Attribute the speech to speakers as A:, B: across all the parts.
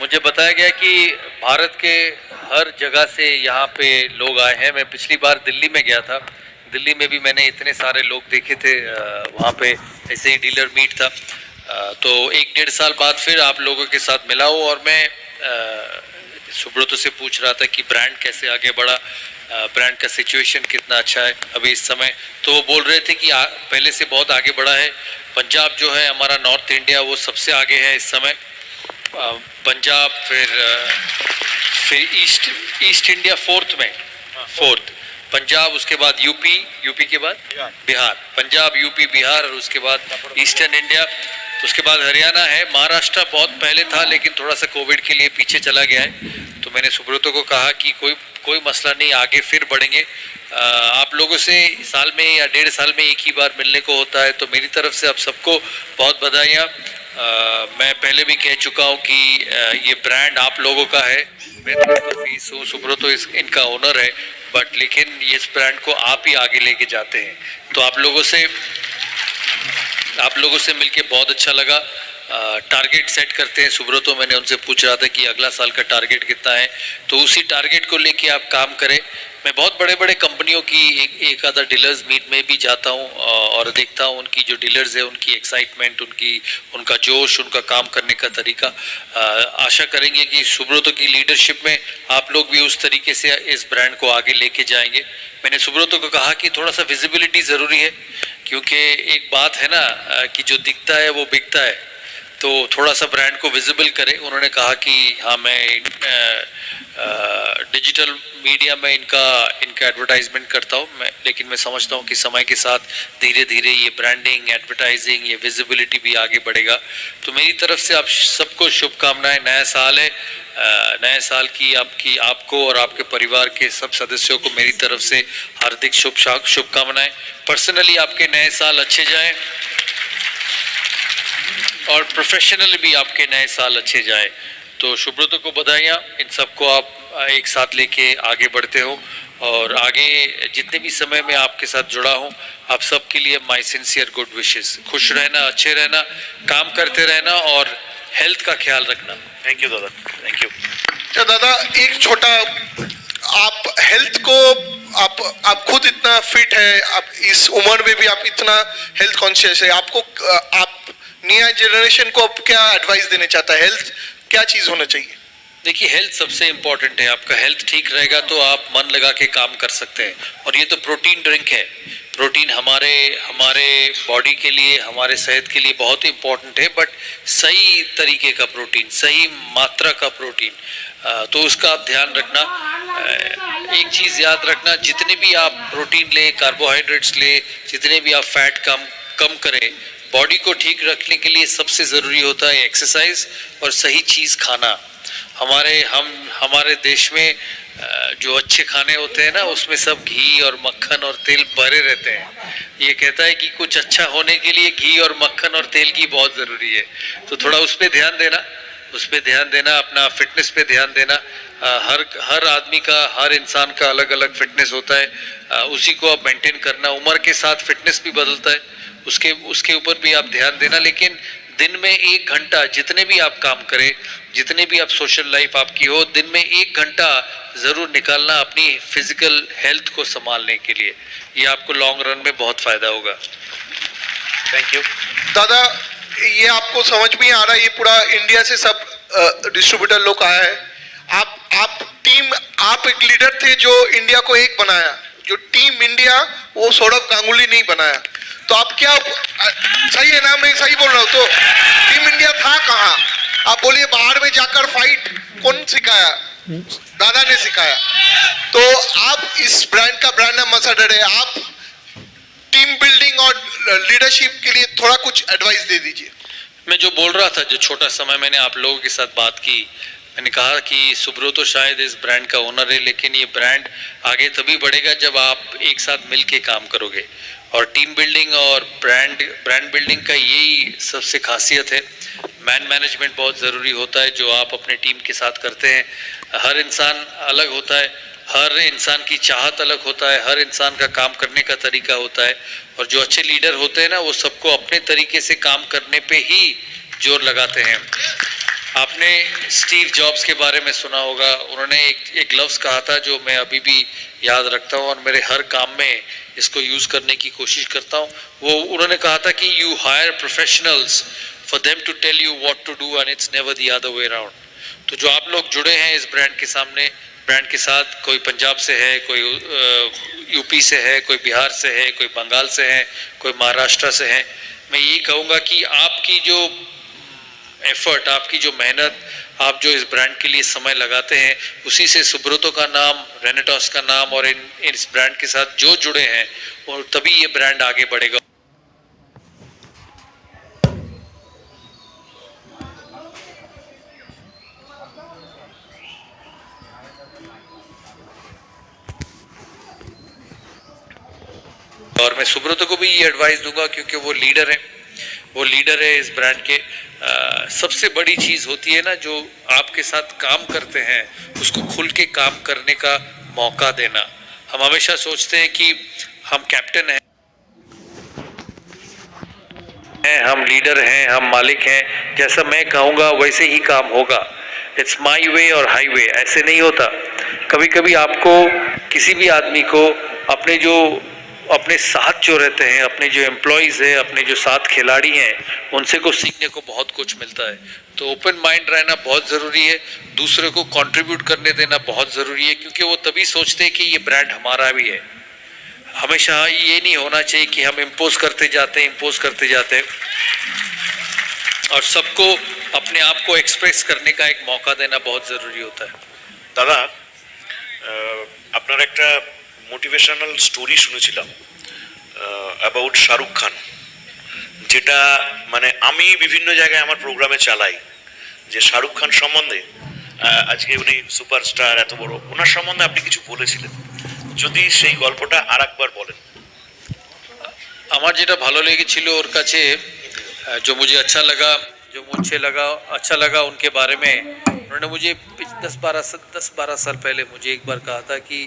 A: मुझे बताया गया कि भारत के हर जगह से यहाँ पे लोग आए हैं। मैं पिछली बार दिल्ली में गया था, दिल्ली में भी मैंने इतने सारे लोग देखे थे। वहाँ पे ऐसे ही डीलर मीट था। तो 1-1.5 साल बाद फिर आप लोगों के साथ मिला हूँ और मैं सुब्रतो से पूछ रहा था कि ब्रांड कैसे आगे बढ़ा, ब्रांड का सिचुएशन कितना अच्छा है अभी इस समय। तो वो बोल रहे थे कि पहले से बहुत आगे बढ़ा है। पंजाब जो है हमारा नॉर्थ इंडिया, वो सबसे आगे है इस समय। पंजाब, फिर ईस्ट इंडिया फोर्थ पंजाब, उसके बाद यूपी के बाद बिहार, पंजाब, यूपी, बिहार, और उसके बाद ईस्टर्न इंडिया। तो उसके बाद हरियाणा है। महाराष्ट्र बहुत पहले था लेकिन थोड़ा सा कोविड के लिए पीछे चला गया है। तो मैंने सुब्रतो को कहा कि कोई मसला नहीं, आगे फिर बढ़ेंगे। आप लोगों से साल में या 1.5 साल में एक ही बार मिलने को होता है। तो मेरी तरफ से आप सबको बहुत बधाइयाँ। मैं पहले भी कह चुका हूँ कि ये ब्रांड आप लोगों का है। मैं तो फीस हूँ, सुब्रतो इनका ओनर है, बट लेकिन ये इस ब्रांड को आप ही आगे लेके जाते हैं। तो आप लोगों से मिलके बहुत अच्छा लगा। टारगेट सेट करते हैं सुब्रतो, मैंने उनसे पूछ रहा था कि अगला साल का टारगेट कितना है, तो उसी टारगेट को लेके आप काम करें। मैं बहुत बड़े कंपनियों की एक आधा डीलर्स मीट में भी जाता हूं और देखता हूं उनकी जो डीलर्स है, उनकी एक्साइटमेंट, उनका जोश, उनका काम करने का तरीका। आशा करेंगे कि सुब्रतो की लीडरशिप में आप लोग भी उस तरीके से इस ब्रांड को आगे लेके जाएंगे। मैंने सुब्रतो को कहा कि थोड़ा सा विजिबिलिटी ज़रूरी है, क्योंकि एक बात है ना कि जो दिखता है वो बिकता है, तो थोड़ा सा ब्रांड को विजिबल करें। उन्होंने कहा कि हाँ, मैं डिजिटल मीडिया में इनका एडवर्टाइजमेंट करता हूँ, लेकिन मैं समझता हूँ कि समय के साथ धीरे धीरे ये ब्रांडिंग, एडवर्टाइजिंग, ये विजिबिलिटी भी आगे बढ़ेगा। तो मेरी तरफ से आप सबको शुभकामनाएं। नया साल है, नए साल की आपको और आपके परिवार के सब सदस्यों को मेरी तरफ से हार्दिक शुभकामनाएं। पर्सनली आपके नए साल अच्छे जाएं और प्रोफेशनली भी आपके नए साल अच्छे जाएं। तो सुब्रतो को बधाइयाँ, इन सबको आप एक साथ लेके आगे बढ़ते हो, और आगे जितने भी समय में आपके साथ जुड़ा हूँ, आप सबके लिए माय सिंसियर गुड विशेस। खुश रहना, अच्छे रहना, काम करते रहना और हेल्थ का ख्याल रखना। थैंक यू दादा, थैंक यू।
B: तो दादा एक छोटा, आप हेल्थ को, आप खुद इतना फिट है, आप इस उम्र में भी आप इतना हेल्थ कॉन्शियस है, आप नया जनरेशन को आप क्या एडवाइस देना चाहता है? हेल्थ क्या चीज होना चाहिए?
A: देखिए, हेल्थ सबसे इम्पोर्टेंट है। आपका हेल्थ ठीक रहेगा तो आप मन लगा के काम कर सकते हैं। और ये तो प्रोटीन ड्रिंक है। प्रोटीन हमारे बॉडी के लिए, हमारे सेहत के लिए बहुत ही इम्पोर्टेंट है, बट सही तरीके का प्रोटीन, सही मात्रा का प्रोटीन, तो उसका आप ध्यान रखना। एक चीज़ याद रखना, जितने भी आप प्रोटीन ले, कार्बोहाइड्रेट्स ले, जितने भी आप फैट कम करें, बॉडी को ठीक रखने के लिए सबसे ज़रूरी होता है एक्सरसाइज और सही चीज़ खाना। हमारे देश में जो अच्छे खाने होते हैं ना, उसमें सब घी और मक्खन और तेल भरे रहते हैं। ये कहता है कि कुछ अच्छा होने के लिए घी और मक्खन और तेल की बहुत ज़रूरी है। तो थोड़ा उस पर ध्यान देना, अपना फिटनेस पे ध्यान देना। हर आदमी का, हर इंसान का अलग अलग फिटनेस होता है, उसी को आप मेंटेन करना। उम्र के साथ फिटनेस भी बदलता है, उसके ऊपर भी आप ध्यान देना। लेकिन दिन में 1 घंटा, जितने भी आप काम करें, जितने भी आप सोशल लाइफ आपकी हो, दिन में 1 घंटा ज़रूर निकालना अपनी फिजिकल हेल्थ को संभालने के लिए। ये आपको लॉन्ग रन में बहुत फायदा होगा। थैंक यू
B: दादा। ये आपको समझ में आ रहा है, ये पूरा इंडिया से सब डिस्ट्रीब्यूटर लोग आया है। आप एक लीडर थे जो इंडिया को एक बनाया। जो टीम इंडिया, वो सौरव गांगुली नहीं बनाया। तो आप क्या, सही है ना, मैं सही बोल रहा हूँ? तो टीम इंडिया था कहाँ? आप बोलिए, बाहर में जाकर फाइट कौन सिखाया? दादा ने सिखाया। तो आप इस ब्रांड का ब्रांड एम्बेसडर है, आप टीम बिल्डिंग और लीडरशिप के लिए थोड़ा कुछ एडवाइस दे दीजिए।
A: मैं जो बोल रहा था, जो छोटा समय मैंने आप लोगों के साथ बात की, मैंने कहा कि सुब्रतो शायद इस ब्रांड का ओनर है, लेकिन ये ब्रांड आगे तभी बढ़ेगा जब आप एक साथ मिल के काम करोगे। और टीम बिल्डिंग और ब्रांड बिल्डिंग का यही सबसे खासियत है। मैनेजमेंट बहुत ज़रूरी होता है जो आप अपने टीम के साथ करते हैं। हर इंसान अलग होता है, हर इंसान की चाहत अलग होता है, हर इंसान का काम करने का तरीका होता है। और जो अच्छे लीडर होते हैं ना, वो सबको अपने तरीके से काम करने पे ही जोर लगाते हैं। आपने स्टीव जॉब्स के बारे में सुना होगा, उन्होंने एक ग्लव्स कहा था जो मैं अभी भी याद रखता हूँ और मेरे हर काम में इसको यूज़ करने की कोशिश करता हूँ। वो उन्होंने कहा था कि you hire professionals for them to tell you what to do and it's never the other way around. तो जो आप लोग जुड़े हैं इस ब्रांड के साथ, कोई पंजाब से है, कोई यूपी से है, कोई बिहार से है, कोई बंगाल से है, कोई महाराष्ट्र से है, मैं यही कहूँगा कि आपकी जो एफर्ट, आपकी जो मेहनत, आप जो इस ब्रांड के लिए समय लगाते हैं, उसी से सुब्रतो का नाम, रेनेटॉस का नाम और इस ब्रांड के साथ जो जुड़े हैं और तभी ये ब्रांड आगे बढ़ेगा। और मैं सुब्रतो को भी ये एडवाइस दूंगा क्योंकि वो लीडर है इस ब्रांड के। सबसे बड़ी चीज़ होती है ना, जो आपके साथ काम करते हैं उसको खुल के काम करने का मौका देना। हम हमेशा सोचते हैं कि हम कैप्टन हैं, हम लीडर हैं, हम मालिक हैं, जैसा मैं कहूँगा वैसे ही काम होगा, इट्स माई वे और हाईवे। ऐसे नहीं होता। कभी कभी आपको किसी भी आदमी को अपने साथ जो रहते हैं, अपने जो एम्प्लॉयज़ हैं, अपने जो साथ खिलाड़ी हैं, उनसे कुछ सीखने को बहुत कुछ मिलता है। तो ओपन माइंड रहना बहुत ज़रूरी है, दूसरे को कंट्रीब्यूट करने देना बहुत ज़रूरी है, क्योंकि वो तभी सोचते हैं कि ये ब्रांड हमारा भी है। हमेशा ये नहीं होना चाहिए कि हम इम्पोज करते जाते हैं और सबको अपने आप को एक्सप्रेस करने का एक मौका देना बहुत ज़रूरी होता है।
C: दादा, আপনার একটা মোটিভেশনাল স্টোরি শুনেছিলাম অ্যাবাউট শাহরুখ খান, যেটা মানে আমি বিভিন্ন জায়গায় আমার প্রোগ্রামে চালাই, যে শাহরুখ খান সম্বন্ধে আজকে উনি সুপারস্টার, এত বড়, ওনার সম্বন্ধে আপনি কিছু বলেছিলেন, যদি সেই গল্পটা আরেকবার বলেন।
A: আমার যেটা ভালো লেগেছিল ওর কাছে, जो मुझे अच्छा लगा उनके बारे में, उन्होंने मुझे 10-12 साल पहले मुझे एक बार कहा था कि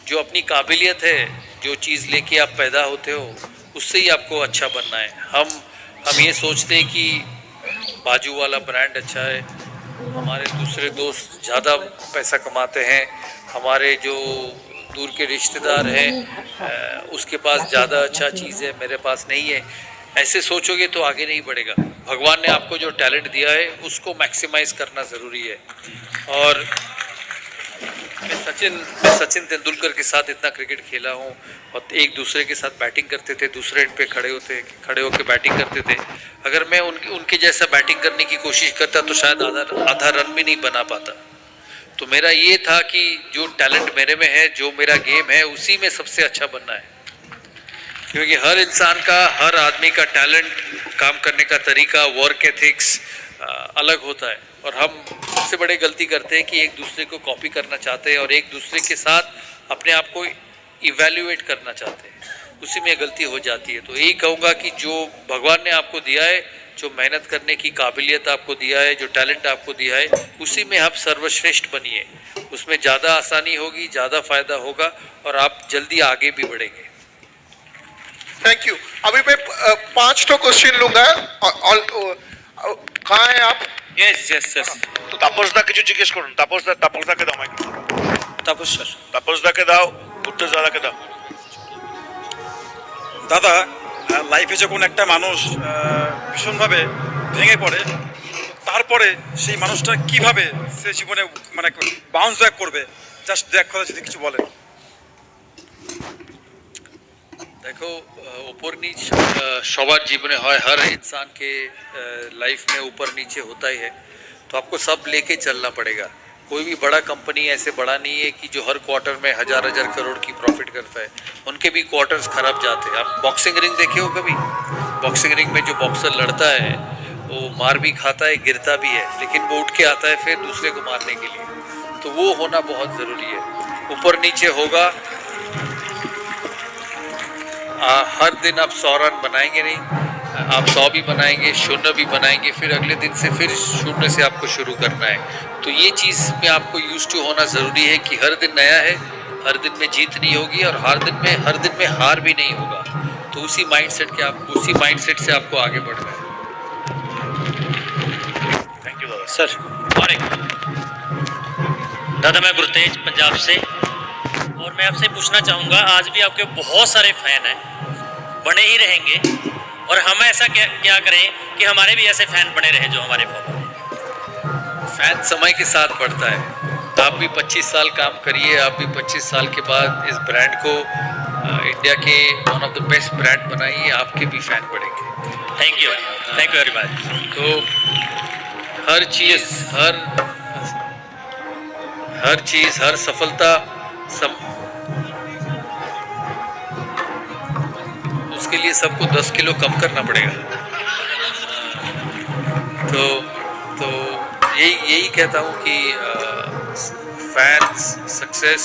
A: जो अपनी काबिलियत है, जो चीज़ लेके आप पैदा होते हो, उससे ही आपको अच्छा बनना है। हम ये सोचते हैं कि बाजू वाला ब्रांड अच्छा है, हमारे दूसरे दोस्त ज़्यादा पैसा कमाते हैं, हमारे जो दूर के रिश्तेदार हैं उसके पास ज़्यादा अच्छा चीज़ है, मेरे पास नहीं है। ऐसे सोचोगे तो आगे नहीं बढ़ेगा। भगवान ने आपको जो टैलेंट दिया है उसको मैक्सिमाइज करना ज़रूरी है। और मैं सचिन तेंदुलकर के साथ इतना क्रिकेट खेला हूँ और एक दूसरे के साथ बैटिंग करते थे, दूसरे एंड पे खड़े होकर बैटिंग करते थे। अगर मैं उनके जैसा बैटिंग करने की कोशिश करता तो शायद आधा रन भी नहीं बना पाता। तो मेरा ये था कि जो टैलेंट मेरे में है, जो मेरा गेम है, उसी में सबसे अच्छा बनना है, क्योंकि हर इंसान का, हर आदमी का टैलेंट, काम करने का तरीका, वर्क एथिक्स अलग होता है। और हम सबसे बड़ी गलती करते हैं कि एक दूसरे को कॉपी करना चाहते हैं और एक दूसरे के साथ अपने आप को इवैल्यूएट करना चाहते हैं, उसी में गलती हो जाती है। तो यही कहूँगा कि जो भगवान ने आपको दिया है, जो मेहनत करने की काबिलियत आपको दिया है, जो टैलेंट आपको दिया है, उसी में आप सर्वश्रेष्ठ बनिए। उसमें ज़्यादा आसानी होगी, ज़्यादा फायदा होगा और आप जल्दी आगे भी बढ़ेंगे।
B: Thank you. अभी मैं 5 क्वेश्चन लूंगा। कहाँ हैं आप?
A: यस।
C: তো তাপসদা কিছু জিজ্ঞেস করুন। তাপসদাকে দাও মাইক্রোফোন। তাপসদাকে দাও, উত্তর দাদাকে দাও।
D: দাদা, লাইফে যখন একটা মানুষ ভীষণভাবে ভেঙে পড়ে, তারপরে সেই মানুষটা কিভাবে সে জীবনে মানে বাউন্স ব্যাক করবে, জাস্ট দেখ কথা যদি কিছু বলেন।
A: देखो, ऊपर नीचे सवार जीवन है, हर इंसान के लाइफ में ऊपर नीचे होता ही है। तो आपको सब लेके चलना पड़ेगा। कोई भी बड़ा कंपनी ऐसे बड़ा नहीं है कि जो हर क्वार्टर में हजार करोड़ की प्रॉफिट करता है। उनके भी क्वार्टर्स खराब जाते हैं। आप बॉक्सिंग रिंग देखे हो कभी? बॉक्सिंग रिंग में जो बॉक्सर लड़ता है वो मार भी खाता है, गिरता भी है, लेकिन वो उठ के आता है फिर दूसरे को मारने के लिए। तो वो होना बहुत ज़रूरी है। ऊपर नीचे होगा, हर दिन आप 100 रन बनाएंगे नहीं, आप 100 भी बनाएंगे, 0 भी बनाएंगे, फिर अगले दिन से फिर 0 से आपको शुरू करना है। तो ये चीज़ में आपको यूज टू होना ज़रूरी है कि हर दिन नया है, हर दिन में जीत नहीं होगी और हर दिन में हार भी नहीं होगा। तो उसी माइंडसेट से आपको आगे बढ़ना है।
C: थैंक यू दादा।
E: सर
A: और एक
E: दादा मैं गुरतेज पंजाब से, और मैं आपसे पूछना चाहूँगा, आज भी आपके बहुत सारे फैन हैं, बने ही रहेंगे, और हम ऐसा क्या करें कि हमारे भी ऐसे फैन बने रहें जो हमारे फॉलोअर।
A: फैन समय के साथ बढ़ता है। आप भी 25 साल काम करिए, आप भी 25 साल के बाद इस ब्रांड को इंडिया के one of the best brand बनाइए, आपके भी फैन बढ़ेंगे।
E: Thank you very much.
A: तो हर चीज़ हर सफलता उसके लिए सबको 10 किलो कम करना पड़ेगा। तो यही कहता हूँ कि फैंस सक्सेस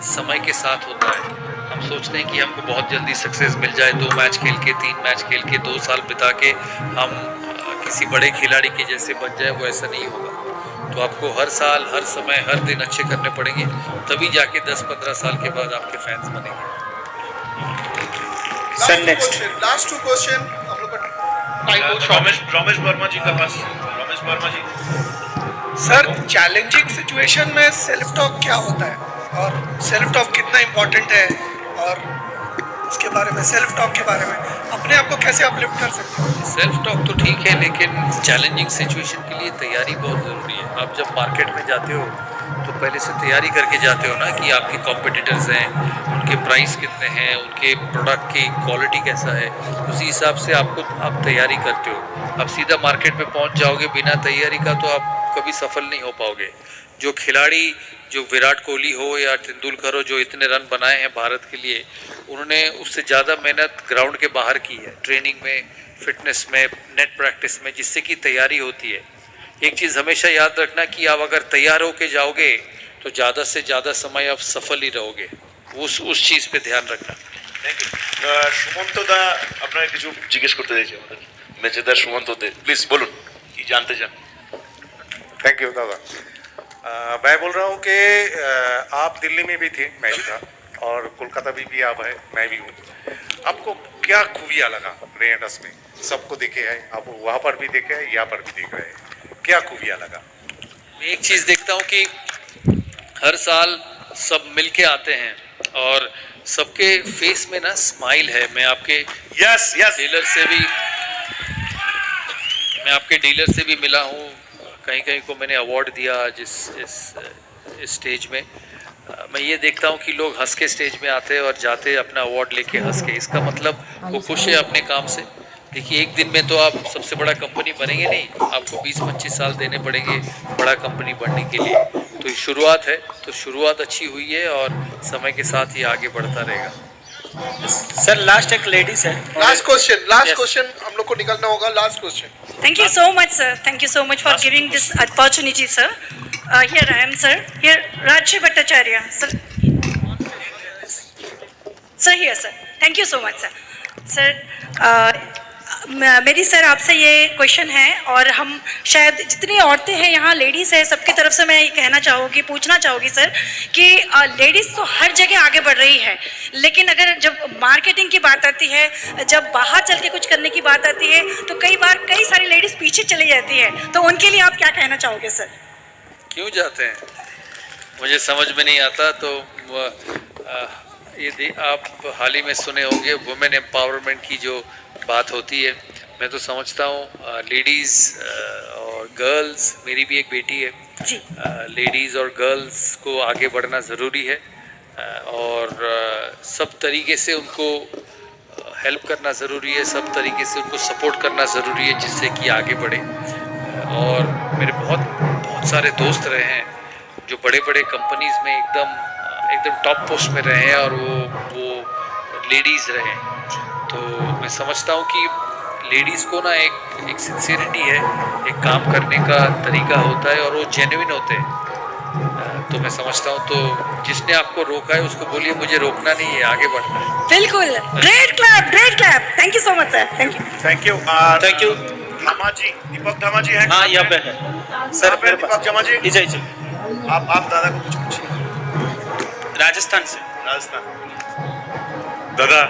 A: समय के साथ होता है। हम सोचते हैं कि हमको बहुत जल्दी सक्सेस मिल जाए, 2 मैच खेल के 3 मैच खेल के 2 साल बिता के हम किसी बड़े खिलाड़ी के जैसे बन जाए, वो ऐसा नहीं होगा। तो आपको हर साल हर समय हर दिन अच्छे करने पड़ेंगे, तभी जाके 10-15 साल के बाद आपके फैंस बनेंगे।
B: सर नेक्स्ट लास्ट 2 क्वेश्चन हम लोग का
C: रमेश वर्मा जी का पास। रमेश वर्मा जी,
B: सर चैलेंजिंग सिचुएशन में सेल्फ टॉक क्या होता है और सेल्फ टॉक कितना इम्पोर्टेंट है, और उसके बारे में सेल्फ टॉक के बारे में अपने आप को कैसे अपलिफ्ट कर सकते हैं?
A: सेल्फ टॉक तो ठीक है, लेकिन चैलेंजिंग सिचुएशन के लिए तैयारी बहुत ज़रूरी है। आप जब मार्केट में जाते हो तो पहले से तैयारी करके जाते हो ना, कि आपके कॉम्पिटिटर्स हैं, उनके प्राइस कितने हैं, उनके प्रोडक्ट की क्वालिटी कैसा है, उसी हिसाब से आप तैयारी करते हो। अब सीधा मार्केट में पहुंच जाओगे बिना तैयारी का तो आप कभी सफल नहीं हो पाओगे। जो खिलाड़ी, जो विराट कोहली हो या तेंदुलकर हो, जो इतने रन बनाए हैं भारत के लिए, उन्होंने उससे ज़्यादा मेहनत ग्राउंड के बाहर की है, ट्रेनिंग में, फिटनेस में, नेट प्रैक्टिस में, जिससे कि तैयारी होती है। एक चीज़ हमेशा याद रखना कि आप अगर तैयार होके जाओगे तो ज़्यादा से ज़्यादा समय आप सफल ही रहोगे। उस चीज़ पे ध्यान रखना।
C: Thank you. সুমন্ত দা আপনাকে কিছু জিজ্ঞেস করতে চাইছি আমাদের মেচেদার সুমন্ত দে, প্লিজ বলুন কি জানতে চান।
F: थैंक यू दादा। मैं बोल रहा हूँ कि आप दिल्ली में भी थे, मैं भी था, और कोलकाता भी आप है, मैं भी हूँ। आपको क्या खूबियाँ लगा रेनेडस में? सबको देखे हैं आप, वहाँ पर भी देखे हैं, यहाँ पर भी देख रहे हैं, क्या खूबियाँ लगा?
A: एक चीज़ देखता हूँ कि हर साल सब मिल के आते हैं और सबके फेस में ना स्माइल है। मैं आपके डीलर से भी मिला हूँ, कहीं को मैंने अवार्ड दिया जिस इस स्टेज में। मैं ये देखता हूँ कि लोग हंस के स्टेज में आते हैं और जाते हैं अपना अवार्ड लेके हंस के। इसका मतलब वो खुश है अपने काम से। देखिए, एक दिन में तो आप सबसे बड़ा कंपनी बनेंगे नहीं, आपको 20-25 साल देने पड़ेंगे बड़ा कंपनी बनने के लिए। तो शुरुआत है, तो शुरुआत अच्छी हुई है और समय के साथ ही आगे बढ़ता रहेगा।
E: सर लास्ट एक लेडीज है।
B: लास्ट क्वेश्चन हम लोग को निकलना होगा। Last question.
G: Thank you so much, sir. Thank you so much for giving this opportunity, sir. Here I am, sir. Here, Rajshri Bhattacharya, sir. Sir, here, sir. Thank you so much, sir. Sir, मेरी sir आपसे ये question है, और हम शायद जितनी औरतें हैं यहाँ, लेडीज़ है, सबकी तरफ से मैं ये कहना चाहूँगी, पूछना चाहूँगी सर कि लेडीज़ तो हर जगह आगे बढ़ रही है, लेकिन अगर जब मार्केटिंग की बात आती है, जब बाहर चल के कुछ करने की बात आती है, तो कई बार कई सारी लेडीज़ पीछे चली जाती है। तो उनके लिए आप क्या कहना चाहोगे सर?
A: क्यों जाते हैं मुझे समझ में नहीं आता। तो ये आप हाल ही में सुने होंगे वुमेन एम्पावरमेंट की जो बात होती है। मैं तो समझता हूँ लेडीज़ और गर्ल्स, मेरी भी एक बेटी है
G: जी,
A: लेडीज़ और गर्ल्स को आगे बढ़ना ज़रूरी है, और सब तरीके से उनको हेल्प करना ज़रूरी है, सब तरीके से उनको सपोर्ट करना ज़रूरी है, जिससे कि आगे बढ़े। और मेरे बहुत सारे दोस्त रहे हैं जो बड़े बड़े कंपनीज़ में एकदम टॉप पोस्ट में रहे हैं, और वो लेडीज़ रहे हैं। तो मैं समझता हूँ कि लेडीज़ को ना एक सिंसियरिटी है, एक काम करने का तरीका होता है, और वो जेन्युइन होते हैं। तो मैं समझता हूँ, तो जिसने आपको रोका है उसको बोलिए मुझे रोकना नहीं है, आगे बढ़ना है।
G: बिल्कुल। Great clap. Thank you so much sir. Thank you.
C: Thank you. धामा जी, दीपक धामा जी हैं?
E: हाँ, यहाँ पे है सर।
C: दीपक धामा जी,
E: जी।
C: आप दादा को कुछ पूछिए।
E: राजस्थान से।
C: राजस्थान।
H: दादा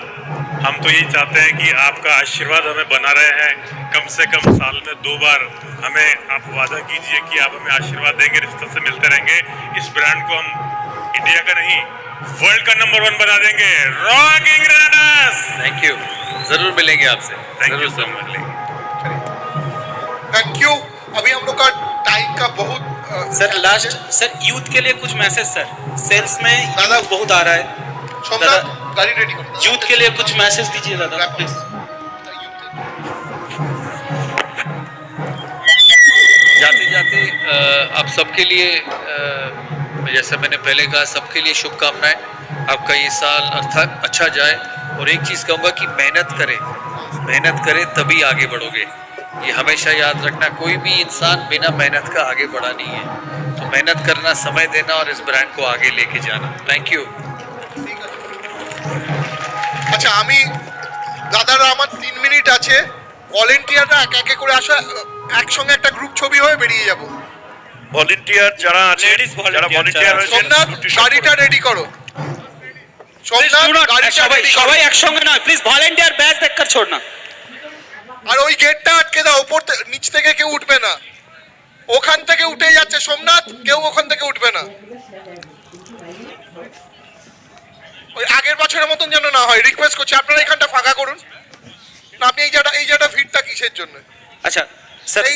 H: हम तो यही चाहते हैं कि आपका आशीर्वाद हमें बना रहे हैं, कम से कम साल में 2 बार हमें आप वादा कीजिए कि आप हमें आशीर्वाद देंगे, रिश्ते से मिलते रहेंगे, इस ब्रांड को हम इंडिया का नहीं वर्ल्ड का नंबर 1 बना देंगे। रॉकिंग रनर्स,
A: थैंक यू, जरूर मिलेंगे आपसे,
H: थैंक यू
A: जरूर
H: सो
A: जरूर
H: मच।
B: Thank you. अभी हम लोग का टाइम का बहुत
I: सर लास्ट सर यूथ के लिए कुछ मैसेज सर, सेल्स में
B: दादा
I: बहुत आ रहा है,
B: सोमनाथ गाड़ी रेडी करो।
I: यूथ के लिए कुछ मैसेज दीजिए दादा प्लीज।
A: जाते जाते आप सबके लिए जैसे मैंने पहले कहा, सबके लिए शुभकामनाएं। आपका ये साल अर्थात अच्छा जाए, और एक चीज़ कहूँगा कि मेहनत करें तभी आगे बढ़ोगे। ये हमेशा याद रखना, कोई भी इंसान बिना मेहनत का आगे बढ़ा नहीं है। तो मेहनत करना, समय देना और इस ब्रांड को आगे लेके जाना। Thank you.
B: আচ্ছা, আমি দাদারা আমার 3 মিনিট আছে, ভলেন্টিয়াররা এক একে করে আসা, একসঙ্গে একটা গ্রুপ ছবি হয়ে বেরিয়ে যাব।
C: ভলেন্টিয়ার যারা আছে,
I: Ladies volunteer
C: যারা ভলেন্টিয়ার
I: যারা
C: হয়েছে,
B: সোমনাথ গাড়িটা রেডি করো। সোমনাথ গাড়িটা
I: সবাই
B: রেডি করো।
I: সবাই একসঙ্গে নয় প্লিজ, ভলেন্টিয়ার ব্যাচ দেখकर छोड़ना।
B: আর ওই গেটটা আটকে দাও, নিচ থেকে কেউ উঠবে না, ওখান থেকে উঠে যাচ্ছে সোমনাথ, কেউ ওখান থেকে উঠবে না। ওই আগের বছরের মতন যেন না হয়, রিকোয়েস্ট করছি আপনারা এখানটা ফাঁকা করুন না। আপনি এই জায়গাটা ভিড়টা কিসের জন্য?
I: अच्छा सर
B: এই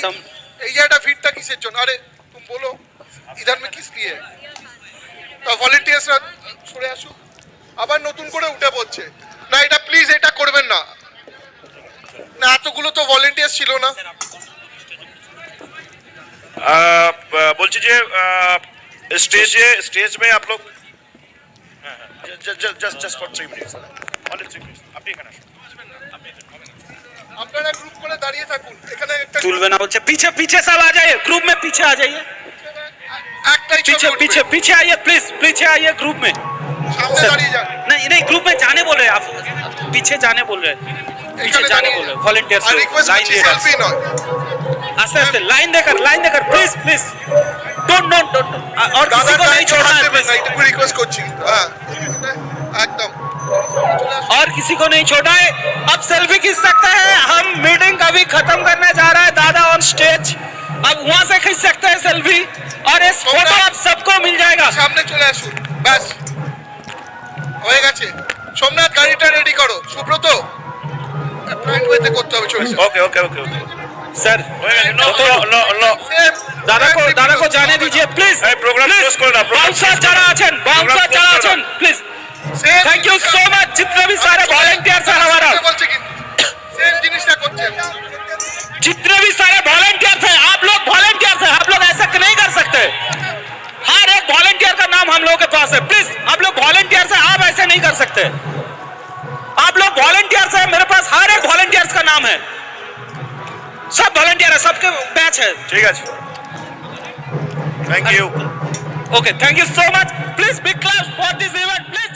B: এই জায়গাটা ভিড়টা কিসের জন্য? আরে তুমি বলো ইধার মে কিস লিয়ে? তো ভলেন্টিয়ার্সরা সরে আসুক, আবার নতুন করে উঠে পড়ছে না। এটা প্লিজ এটা করবেন না। না, এতগুলো তো ভলেন্টিয়ার্স ছিল না।
C: বলছি যে स्टेज में आप लोग just for 3 minutes, only 3 minutes, আপনি এখানে আসুন।
B: আপনারা গ্রুপ করে দাঁড়িয়ে থাকুন, এখানে একটা
I: तुलवे ना बोलছে पीछे पीछे सब आ जाइए, ग्रुप में पीछे आ जाइए,
B: একটাই
I: पीछे
B: ছবি
I: पीछे
B: উঠবে।
I: पीछे आइए प्लीज, पीछे आइए ग्रुप में।
B: সামনে দাঁড়িয়ে যান।
I: नहीं नहीं ग्रुप में जाने बोल रहे हैं आप, पीछे जाने बोल रहे हैं, पीछे
B: এখানে
I: जाने
B: দাঁড়িয়ে
I: बोल रहे
B: যান।
I: हैं वॉलंटियर्स
B: আর রিকোয়েস্ট
I: लाइन
B: করছি
I: देकर
B: সেলফি নয়।
I: आस्ते आस्ते लाइन देकर प्लीज प्लीज डोंट और किसी को नहीं छोड़ना है
B: দেবেন না,
I: please।
B: এইটুকু রিকোয়েস্ট করছি। হ্যাঁ একদম।
I: और किसी को नहीं छोड़ा है। अब सेल्फी खींच सकते हैं, हम मीटिंग अभी खत्म करने जा रहा है दादा ऑन स्टेज, अब वहां से खींच सकते हैं सेल्फी, और इस फोटो आप सबको मिल जाएगा।
B: সামনে চলে আসুন, ব্যাস হয়ে গেছে। সোমনাথ গাড়িটা রেডি করো। সুব্রত ফ্রন্ট ওয়েতে করতে হবে, চলে
C: okay okay okay okay
I: sir दादा को जाने दीजिए प्लीज।
C: program close করো না, program
I: बाउंसर যারা আছেন please. Thank you so much, जितने भी सारे वॉलंटियर्स हैं हमारा,
B: বলছে কিন্তু সেম জিনিসটা করছে।
I: जितने भी सारे वॉलंटियर्स हैं, आप लोग वॉलंटियर्स हैं, आप लोग ऐसा नहीं कर सकते। हर एक वॉलंटियर का नाम हम लोगों के पास है, प्लीज आप लोग वॉलंटियर्स हैं, आप ऐसे नहीं कर सकते। आप लोग वॉलंटियर्स हैं, मेरे पास हर एक वॉलंटियर्स का नाम है, सब वॉलंटियर है, सबके बैच है।
C: ঠিক আছে, thank you.
I: Okay, thank you so much. Please big claps for this event, please.